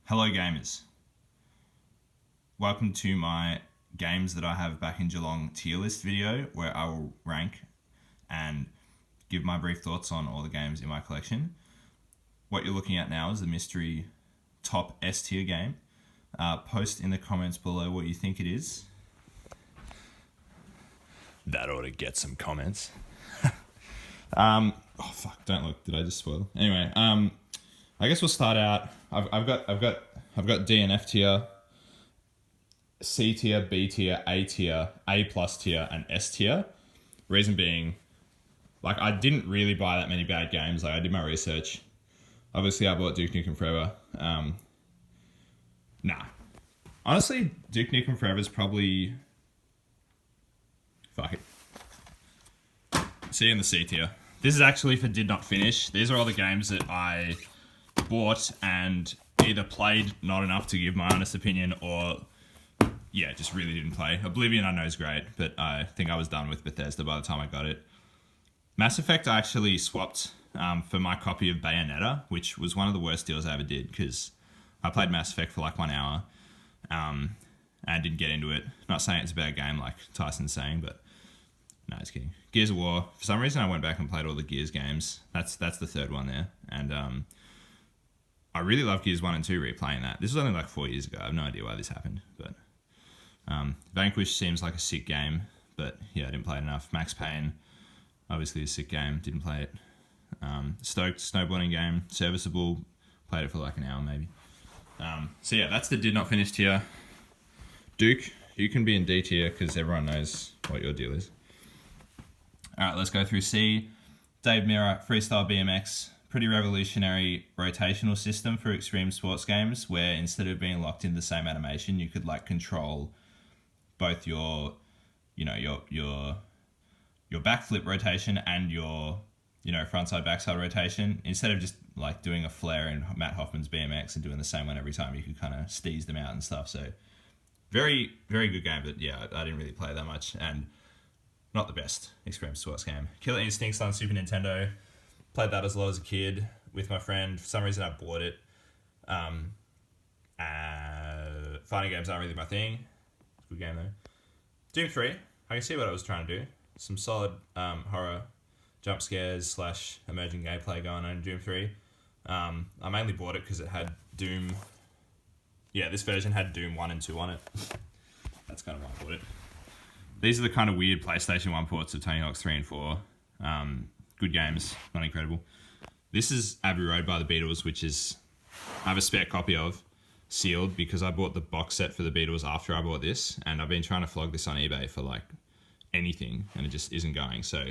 Hello gamers, welcome to my games that I have back in Geelong tier list video where I will rank and give my brief thoughts on all the games in my collection. What you're looking at now is the mystery top S tier game. Post in the comments below what you think it is. That ought to get some comments. Oh fuck, don't look, did I just spoil? Anyway, I guess we'll start out. I've got D and F tier, C tier, B tier, A tier, A plus tier, and S tier. Reason being, like, I didn't really buy that many bad games. Like, I did my research. Obviously, I bought Duke Nukem Forever. Nah. Honestly, Duke Nukem Forever is probably... Fuck it. See you in the C tier. This is actually for Did Not Finish. These are all the games that I bought and either played not enough to give my honest opinion or, yeah, just really didn't play. Oblivion I know is great, but I think I was done with Bethesda by the time I got it. Mass Effect I actually swapped for my copy of Bayonetta, which was one of the worst deals I ever did because I played Mass Effect for like 1 hour and didn't get into it. Not saying it's a bad game like Tyson's saying, but no, just kidding. Gears of War. For some reason, I went back and played all the Gears games. That's the third one there. And I really love Gears 1 and 2 replaying that. This was only like 4 years ago. I have no idea why this happened. But Vanquish seems like a sick game. But yeah, I didn't play it enough. Max Payne, obviously a sick game. Didn't play it. Stoked, snowboarding game. Serviceable. Played it for like an hour maybe. So yeah, that's the Did Not Finish tier. Duke, you can be in D tier because everyone knows what your deal is. Alright, let's go through C. Dave Mirra, Freestyle BMX. Pretty revolutionary rotational system for extreme sports games where instead of being locked in the same animation, you could like control both your backflip rotation and your, frontside backside rotation. Instead of just like doing a flare in Matt Hoffman's BMX and doing the same one every time, you could kind of steeze them out and stuff. So very, very good game, but yeah, I didn't really play that much and not the best extreme sports game. Killer Instincts on Super Nintendo. Played that as a lot as a kid with my friend. For some reason, I bought it. Fighting games aren't really my thing. Good game, though. Doom 3. I can see what I was trying to do. Some solid horror jump scares / emerging gameplay going on in Doom 3. I mainly bought it because it had Doom... Yeah, this version had Doom 1 and 2 on it. That's kind of why I bought it. These are the kind of weird PlayStation 1 ports of Tony Hawk's 3 and 4. Good games, not incredible. This is Abbey Road by the Beatles, which is I have a spare copy of, sealed, because I bought the box set for the Beatles after I bought this, and I've been trying to flog this on eBay for like anything, and it just isn't going, so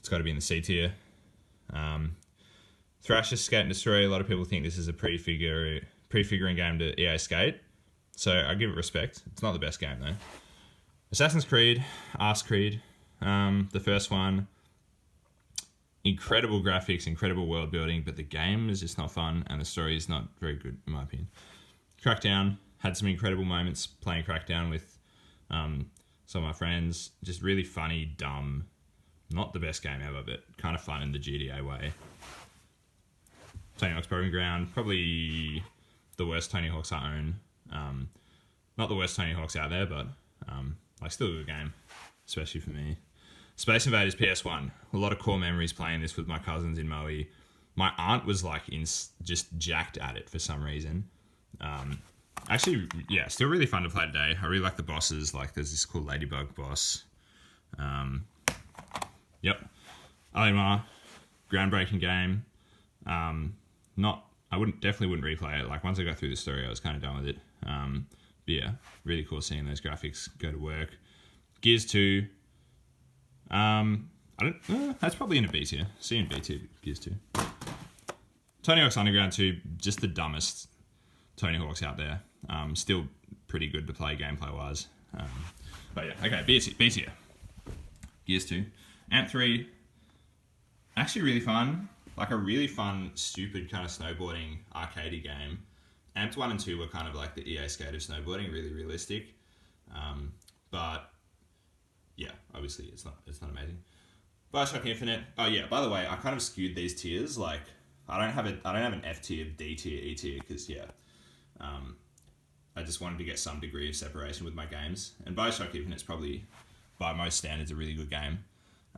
it's got to be in the C tier. Thrasher Skate and Destroy, a lot of people think this is a prefiguring game to EA Skate, so I give it respect. It's not the best game though. Assassin's Creed, Arse Creed, the first one. Incredible graphics, incredible world building, but the game is just not fun and the story is not very good in my opinion. Crackdown, had some incredible moments playing Crackdown with some of my friends. Just really funny, dumb, not the best game ever, but kind of fun in the GTA way. Tony Hawk's Proving Ground, probably the worst Tony Hawk's I own. Not the worst Tony Hawk's out there, but like still a good game, especially for me. Space Invaders PS1. A lot of core memories playing this with my cousins in Moe. My aunt was like just jacked at it for some reason. Actually, yeah, still really fun to play today. I really like the bosses. Like there's this cool Ladybug boss. Yep. Alimar, groundbreaking game. Definitely wouldn't replay it. Like once I got through the story, I was kind of done with it. But yeah, really cool seeing those graphics go to work. Gears 2. That's probably in a B tier. C and B tier, Gears 2. Tony Hawk's Underground 2, just the dumbest Tony Hawk's out there. Still pretty good to play gameplay wise. But yeah, okay, B tier. Gears 2. Amp 3, actually really fun. Like a really fun, stupid kind of snowboarding arcadey game. Amped 1 and 2 were kind of like the EA Skate of snowboarding, really realistic. But yeah, obviously it's not amazing. Bioshock Infinite. Oh yeah, by the way, I kind of skewed these tiers. Like I don't have an F tier, D tier, E tier because I just wanted to get some degree of separation with my games. And Bioshock Infinite's probably, by most standards, a really good game.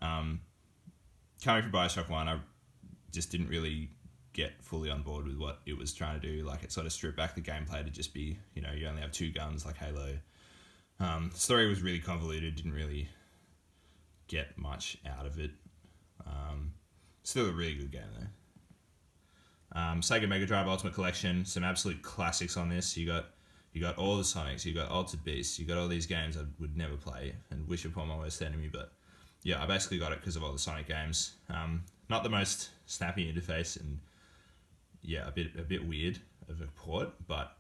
Coming from Bioshock 1, I just didn't really get fully on board with what it was trying to do. Like, it sort of stripped back the gameplay to just be, you only have 2 guns like Halo. The story was really convoluted, didn't really get much out of it. Still a really good game, though. Sega Mega Drive Ultimate Collection, some absolute classics on this. You got all the Sonics, you got Altered Beast, you got all these games I would never play and wish upon my worst enemy, but yeah, I basically got it because of all the Sonic games. Not the most snappy interface and yeah, a bit weird of a port, but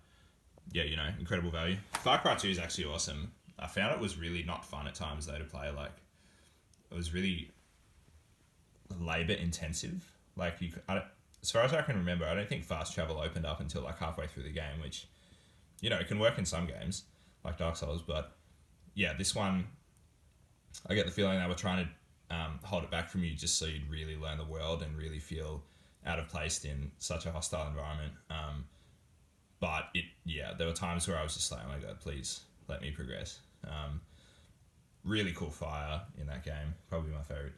yeah, incredible value. Far Cry 2 is actually awesome. I found it was really not fun at times though to play. Like, it was really labor intensive. Like, as far as I can remember, I don't think fast travel opened up until like halfway through the game, which it can work in some games, like Dark Souls, but yeah, this one, I get the feeling they were trying to hold it back from you just so you'd really learn the world and really feel out of place in such a hostile environment. But there were times where I was just like, oh my god, please let me progress. Really cool fire in that game, probably my favourite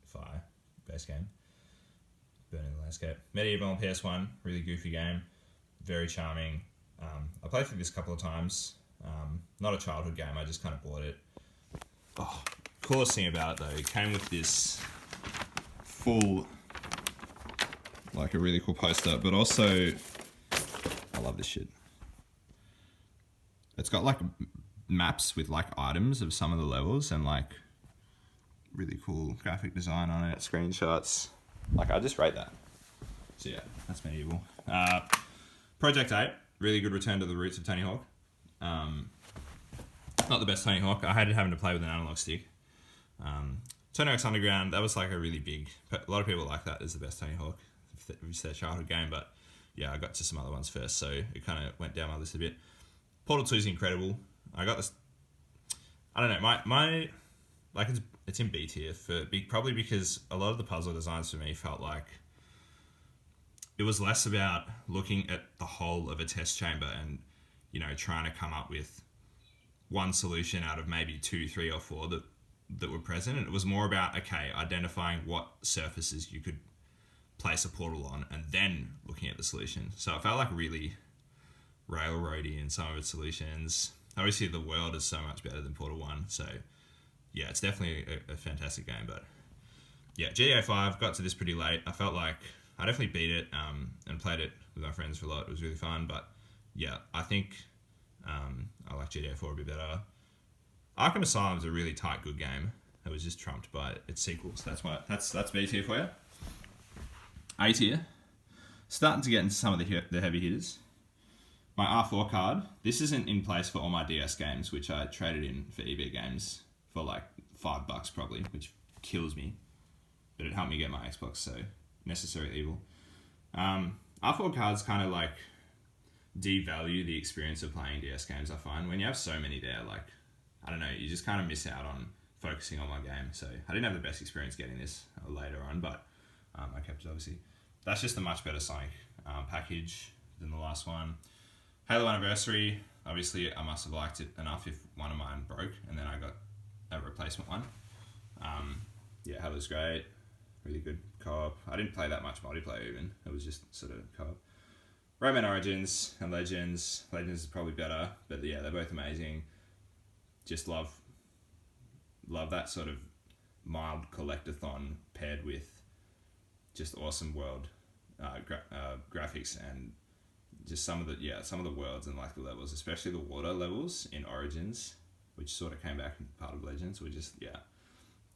fire-based game. Burning the Landscape. Medieval on PS1, really goofy game, very charming. I played through this a couple of times. Not a childhood game, I just kind of bought it. Oh, coolest thing about it though, it came with this full, like a really cool poster, but also, I love this shit. It's got like maps with like items of some of the levels and like really cool graphic design on it, screenshots. Like, I just rate that. So yeah, that's Medieval. Project 8. Really good return to the roots of Tony Hawk. Not the best Tony Hawk. I hated having to play with an analog stick. Tony Hawk's Underground, that was like a really big... A lot of people like that as the best Tony Hawk. It's their childhood game, but yeah, I got to some other ones first, so it kind of went down my list a bit. Portal 2 is incredible. I got this... I don't know, my like, it's in B tier, probably because a lot of the puzzle designs for me felt like it was less about looking at the whole of a test chamber and, trying to come up with one solution out of maybe 2, 3, or 4 that were present. And it was more about, identifying what surfaces you could place a portal on and then looking at the solution. So it felt like really railroady in some of its solutions. Obviously, the world is so much better than Portal 1, so yeah, it's definitely a fantastic game. But yeah, GTA 5, got to this pretty late. I felt like I definitely beat it and played it with my friends for a lot. It was really fun, but yeah, I think I like GTA 4 a bit better. Arkham Asylum is a really tight, good game. It was just trumped by its sequels. That's B tier for you. A tier. Starting to get into some of the heavy hitters. My R4 card. This isn't in place for all my DS games, which I traded in for EB games for like $5 probably, which kills me. But it helped me get my Xbox, so necessary evil. R4 cards kind of like devalue the experience of playing DS games, I find. When you have so many there, like, I don't know, you just kind of miss out on focusing on one game. So I didn't have the best experience getting this later on, but I kept it, obviously. That's just a much better Sonic package than the last one. Halo Anniversary, obviously I must have liked it enough if one of mine broke, and then I got a replacement one. Yeah, Halo's great. Really good co-op. I didn't play that much multiplayer even. It was just sort of co-op. Rayman Origins and Legends. Legends is probably better, but yeah, they're both amazing. Just love that sort of mild collectathon paired with just awesome world graphics and just some of the worlds and like the levels, especially the water levels in Origins, which sort of came back in part of Legends, were just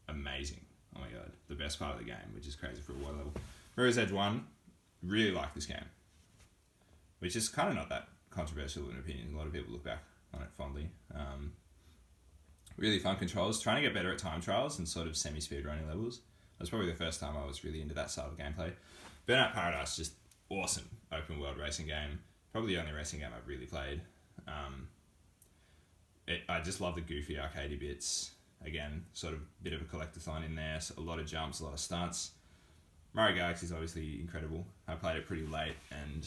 amazing. Oh my god, the best part of the game, which is crazy for a water level. Mirror's Edge 1, really like this game, which is kind of not that controversial in opinion. A lot of people look back on it fondly. Really fun controls. Trying to get better at time trials and sort of semi-speed running levels. That's probably the first time I was really into that style of gameplay. Burnout Paradise, just awesome open world racing game. Probably the only racing game I've really played. I just love the goofy arcadey bits. Again, sort of bit of a collectathon in there. So a lot of jumps, a lot of stunts. Mario Galaxy is obviously incredible. I played it pretty late and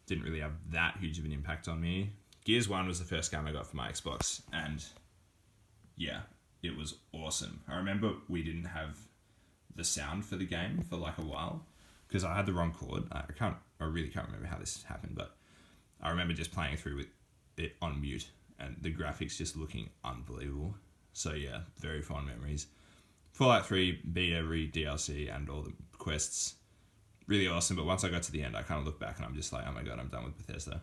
didn't really have that huge of an impact on me. Gears 1 was the first game I got for my Xbox, and yeah, it was awesome. I remember we didn't have the sound for the game for like a while because I had the wrong cord. I really can't remember how this happened, but I remember just playing through with it on mute and the graphics just looking unbelievable. So yeah, very fond memories. Fallout 3 beat every DLC and all the quests. Really awesome, but once I got to the end, I kind of look back and I'm just like, oh my god, I'm done with Bethesda.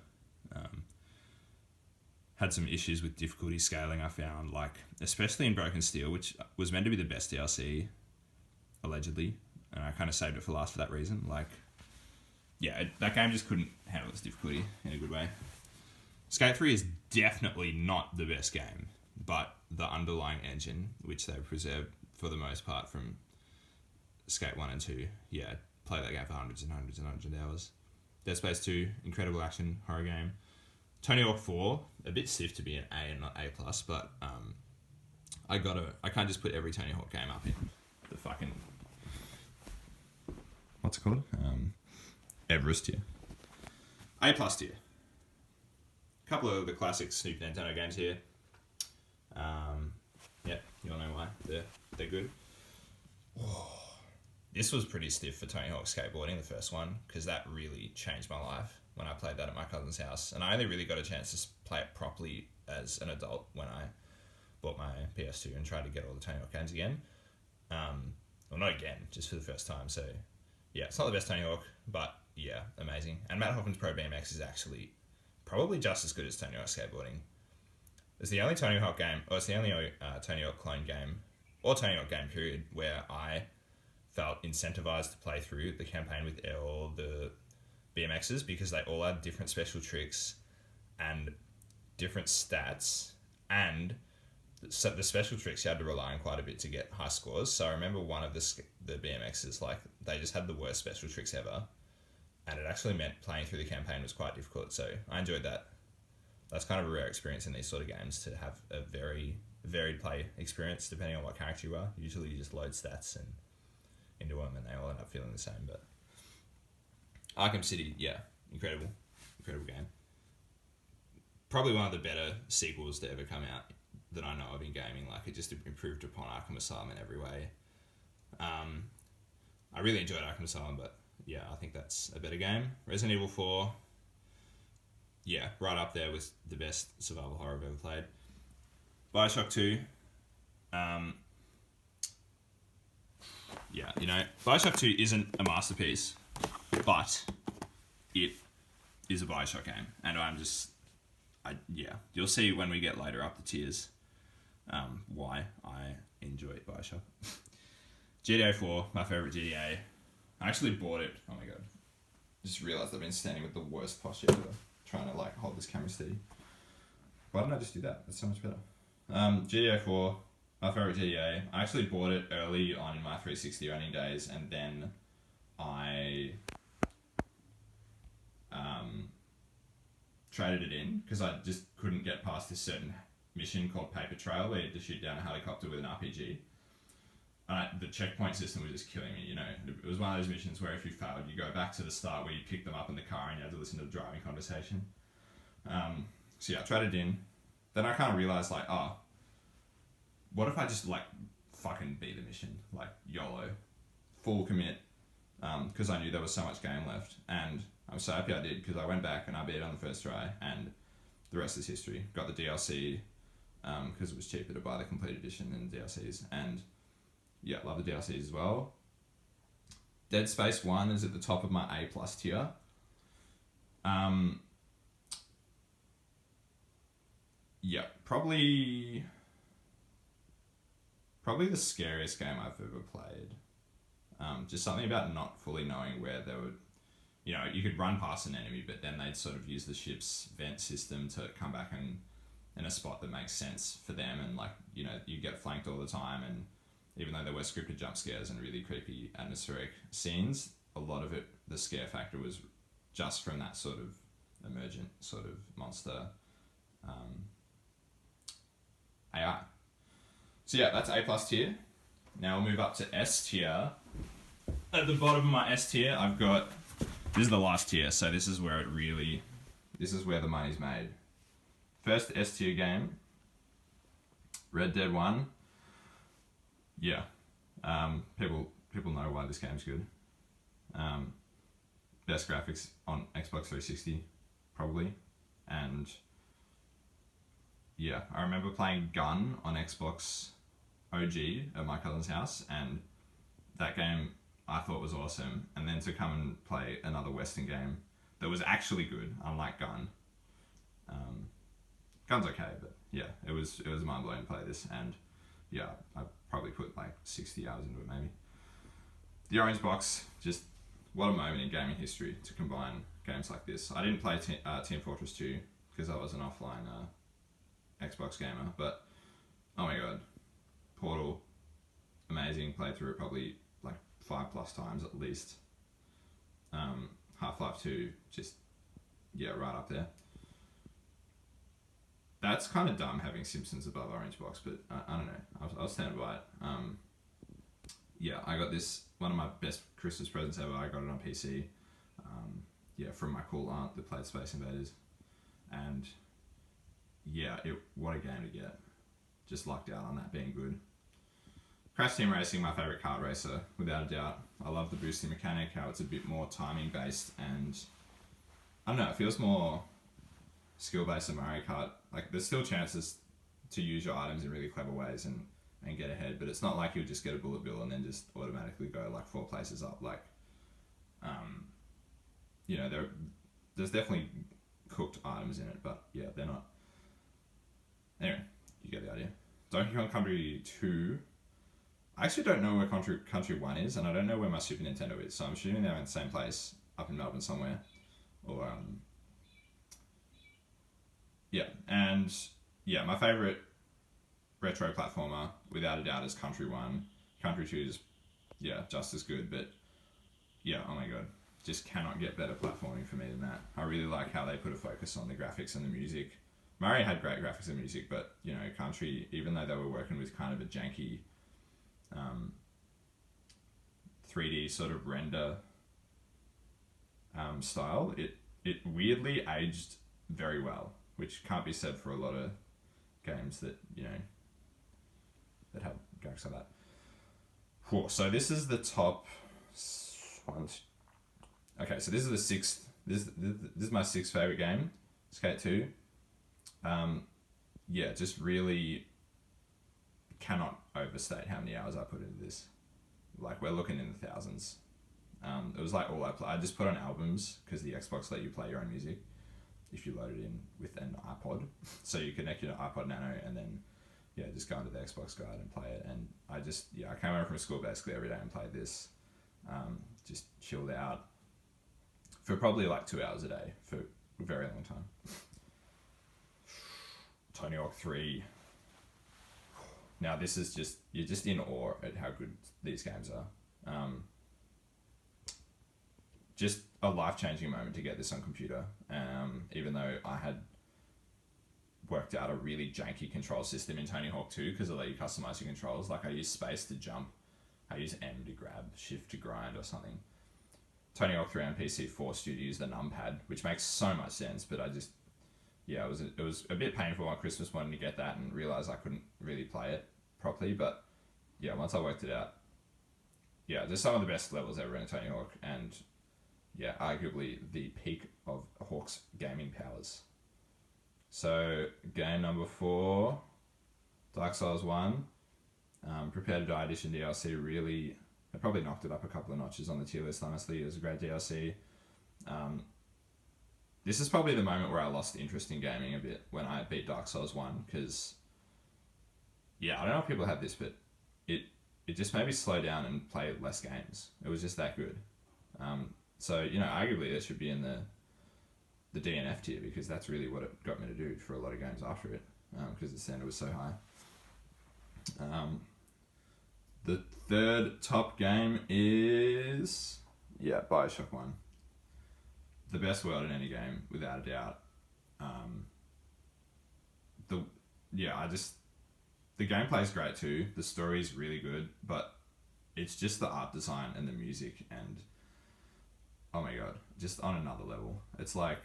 Had some issues with difficulty scaling, I found, like, especially in Broken Steel, which was meant to be the best DLC, allegedly, and I kind of saved it for last for that reason. Like, yeah, that game just couldn't handle its difficulty in a good way. Skate 3 is definitely not the best game, but the underlying engine, which they preserved for the most part from Skate 1 and 2, yeah, play that game for hundreds and hundreds and hundreds of hours. Dead Space 2, incredible action horror game. Tony Hawk 4, a bit stiff to be an A and not A+, but I can't just put every Tony Hawk game up in the fucking... What's it called? Everest tier. A+ tier. A couple of the classic Super Nintendo games here. Yeah, you all know why. They're good. This was pretty stiff for Tony Hawk Skateboarding, the first one, because that really changed my life when I played that at my cousin's house. And I only really got a chance to play it properly as an adult when I bought my PS2 and tried to get all the Tony Hawk games again. Well, not again, just for the first time. So, yeah, it's not the best Tony Hawk, but yeah, amazing. And Matt Hoffman's Pro BMX is actually probably just as good as Tony Hawk Skateboarding. It's the only Tony Hawk game, or it's the only Tony Hawk clone game, or Tony Hawk game period, where I felt incentivized to play through the campaign with all the BMXs because they all had different special tricks and different stats, and so the special tricks you had to rely on quite a bit to get high scores. So I remember one of the BMXs, like, they just had the worst special tricks ever, and it actually meant playing through the campaign was quite difficult. So I enjoyed that. That's kind of a rare experience in these sort of games, to have a very varied play experience depending on what character you are. Usually you just load stats and into them and they all end up feeling the same. But Arkham City, yeah, incredible game. Probably one of the better sequels to ever come out that I know of in gaming. Like, it just improved upon Arkham Asylum in every way. I really enjoyed Arkham Asylum, but yeah, I think that's a better game. Resident Evil 4, yeah, right up there with the best survival horror I've ever played. Bioshock 2, yeah, you know, Bioshock 2 isn't a masterpiece, but it is a Bioshock game, and yeah, you'll see when we get later up the tiers why I enjoy Bioshock. GTA 4, my favourite GTA. I actually bought it, oh my god, just realised I've been standing with the worst posture ever, trying to like hold this camera steady. Why didn't I just do that? That's so much better. GTA 4, my favourite GTA. I actually bought it early on in my 360 owning days, and then I traded it in because I just couldn't get past this certain mission called Paper Trail where you had to shoot down a helicopter with an RPG. The checkpoint system was just killing me, you know. It was one of those missions where if you failed, you go back to the start where you pick them up in the car and you had to listen to the driving conversation. So yeah, I traded it in. Then I kind of realised, like, oh, what if I just, like, fucking beat the mission? Like, YOLO. Full commit. Because I knew there was so much game left. And I'm so happy I did, because I went back and I beat it on the first try, and the rest is history. Got the DLC, because it was cheaper to buy the complete edition than the DLCs. And yeah, love the DLCs as well. Dead Space 1 is at the top of my A+ tier. Yeah, probably the scariest game I've ever played. Just something about not fully knowing where they would, you know, you could run past an enemy, but then they'd sort of use the ship's vent system to come back in a spot that makes sense for them, and like, you know, you get flanked all the time, and even though there were scripted jump scares and really creepy atmospheric scenes, a lot of it, the scare factor was just from that sort of emergent sort of monster AI. So yeah, that's A+ tier. Now we'll move up to S tier. At the bottom of my S tier, I've got, this is the last tier, so this is where the money's made. First S tier game, Red Dead 1. Yeah, people know why this game's good. Best graphics on Xbox 360, probably. And yeah, I remember playing Gun on Xbox OG at my cousin's house, and that game I thought was awesome. And then to come and play another Western game that was actually good, unlike Gun. Gun's okay, but yeah, it was mind blowing to play this, and yeah, I probably put like 60 hours into it maybe. The Orange Box, just what a moment in gaming history to combine games like this. I didn't play Team Fortress 2 because I was an offline Xbox gamer, but oh my god, Portal, amazing. Played through it probably like 5+ times at least. Half-Life 2, just yeah, right up there. That's kind of dumb having Simpsons above Orange Box, but I don't know. I'll stand by it. Yeah, I got this, one of my best Christmas presents ever. I got it on PC. Yeah, from my cool aunt that played Space Invaders. And yeah, what a game to get. Just lucked out on that being good. Crash Team Racing, my favourite kart racer, without a doubt. I love the boosting mechanic, how it's a bit more timing based, and I don't know, it feels more skill based than Mario Kart. Like, there's still chances to use your items in really clever ways and get ahead, but it's not like you'll just get a bullet bill and then just automatically go like 4 places up. Like, you know, there's definitely cooked items in it, but yeah, they're not. Anyway, you get the idea. Donkey Kong Country 2. I actually don't know where Country 1 is, and I don't know where my Super Nintendo is, so I'm assuming they're in the same place, up in Melbourne somewhere. Or, yeah, and yeah, my favourite retro platformer, without a doubt, is Country 1. Country 2 is, yeah, just as good, but yeah, oh my god, just cannot get better platforming for me than that. I really like how they put a focus on the graphics and the music. Mario had great graphics and music, but, you know, Country, even though they were working with kind of a janky 3D sort of render style, it weirdly aged very well, which can't be said for a lot of games that, you know, that have graphics like that. Cool. So this is the top one. Okay, so this is the sixth. This is my sixth favorite game, Skate 2. Yeah, just really cannot overstate how many hours I put into this. Like, we're looking in the thousands. It was like all I play. I just put on albums because the Xbox let you play your own music if you load it in with an iPod. So you connect your iPod Nano and then, yeah, just go into the Xbox guide and play it. And I came home from school basically every day and played this. Just chilled out for probably like 2 hours a day for a very long time. Tony Hawk 3. Now this is just, you're just in awe at how good these games are. Just a life-changing moment to get this on computer. Even though I had worked out a really janky control system in Tony Hawk 2 because it let you customize your controls. Like, I use space to jump, I use M to grab, shift to grind or something. Tony Hawk 3 on PC forced you to use the numpad, which makes so much sense, but I just, yeah, it was a bit painful on Christmas wanting to get that and realize I couldn't really play it properly. But yeah, once I worked it out, yeah, there's some of the best levels ever in Tony Hawk, and yeah, arguably the peak of Hawk's gaming powers. So game number 4, Dark Souls 1, Prepare to Die Edition DLC. Really, I probably knocked it up a couple of notches on the tier list. Honestly, it was a great DLC. This is probably the moment where I lost interest in gaming a bit, when I beat Dark Souls 1, because yeah, I don't know if people have this, but it just made me slow down and play less games. It was just that good. So, you know, arguably it should be in the DNF tier, because that's really what it got me to do for a lot of games after it, because the standard was so high. The third top game is, yeah, Bioshock 1. The best world in any game, without a doubt. The gameplay is great too. The story is really good, but it's just the art design and the music, and oh my god, just on another level. It's like,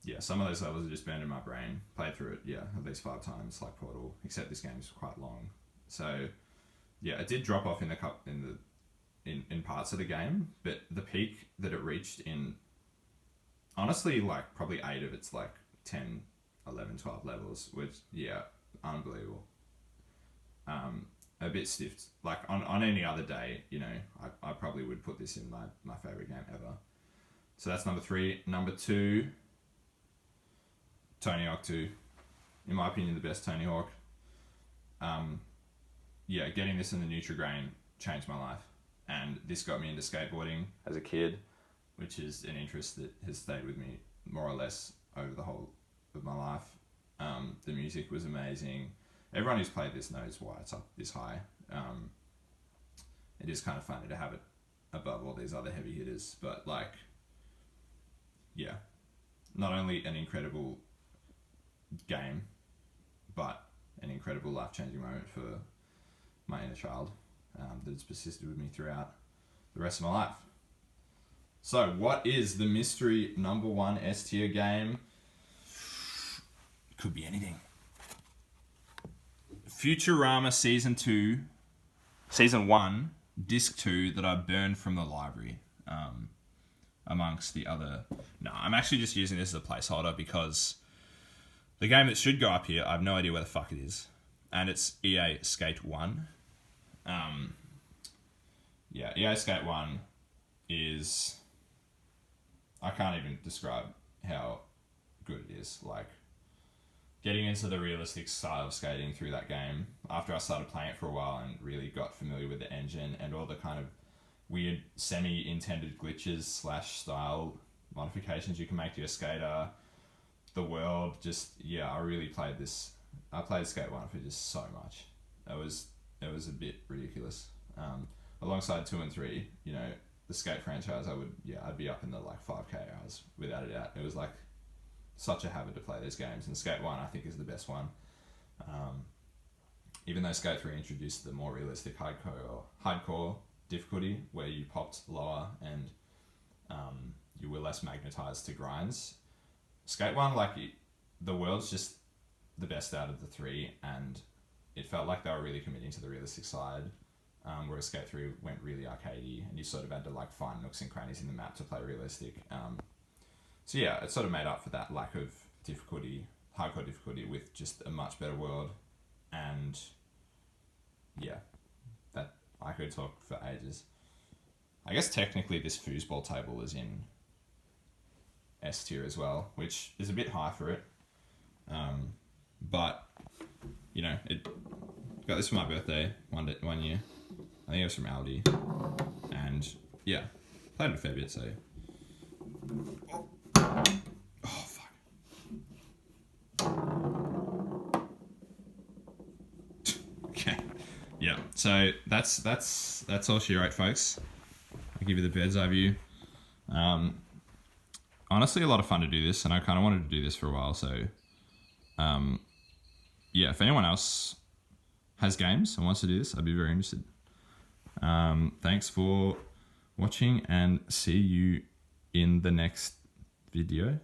yeah, some of those levels are just burned in my brain. Played through it, yeah, at least 5 times, like Portal. Except this game's quite long, so yeah, it did drop off in parts of the game, but the peak that it reached in, honestly, like probably 8 of its like 10, 11, 12 levels, which yeah, unbelievable. A bit stiffed. Like on any other day, you know, I probably would put this in my favorite game ever. So that's number 3. Number 2, Tony Hawk 2. In my opinion, the best Tony Hawk. Yeah, getting this in the Nutri-Grain changed my life. And this got me into skateboarding as a kid, which is an interest that has stayed with me more or less over the whole of my life. The music was amazing. Everyone who's played this knows why it's up this high. It is kind of funny to have it above all these other heavy hitters, but like, yeah, not only an incredible game, but an incredible life-changing moment for my inner child that has persisted with me throughout the rest of my life. So, what is the mystery number 1 S tier game? Could be anything. Futurama Season 1, Disc 2 that I burned from the library, amongst the other. No, I'm actually just using this as a placeholder because the game that should go up here, I have no idea where the fuck it is, and it's EA Skate 1. Yeah, EA Skate 1 is, I can't even describe how good it is. Like, getting into the realistic style of skating through that game, after I started playing it for a while and really got familiar with the engine and all the kind of weird semi-intended glitches / style modifications you can make to your skater, the world, just, yeah, I really played this. I played Skate 1 for just so much. It was a bit ridiculous. Alongside 2 and 3, you know, the Skate franchise, I'd be up in the like 5k hours without a doubt. It was like such a habit to play these games, and Skate 1 I think is the best one. Even though Skate 3 introduced the more realistic hardcore difficulty where you popped lower and you were less magnetized to grinds, Skate 1, like, the world's just the best out of the 3, and it felt like they were really committing to the realistic side, whereas Skate 3 went really arcadey, and you sort of had to like find nooks and crannies in the map to play realistic. So yeah, it sort of made up for that lack of hardcore difficulty with just a much better world, and yeah, that I could talk for ages. I guess technically this foosball table is in S tier as well, which is a bit high for it, but you know, it got this for my birthday one year. I think it was from Aldi, and yeah, played it a fair bit. So, oh fuck. Okay, yeah. So that's all she wrote, folks. I'll give you the bird's eye view. Honestly, a lot of fun to do this, and I kind of wanted to do this for a while. So, yeah, if anyone else has games and wants to do this, I'd be very interested. Thanks for watching, and see you in the next video.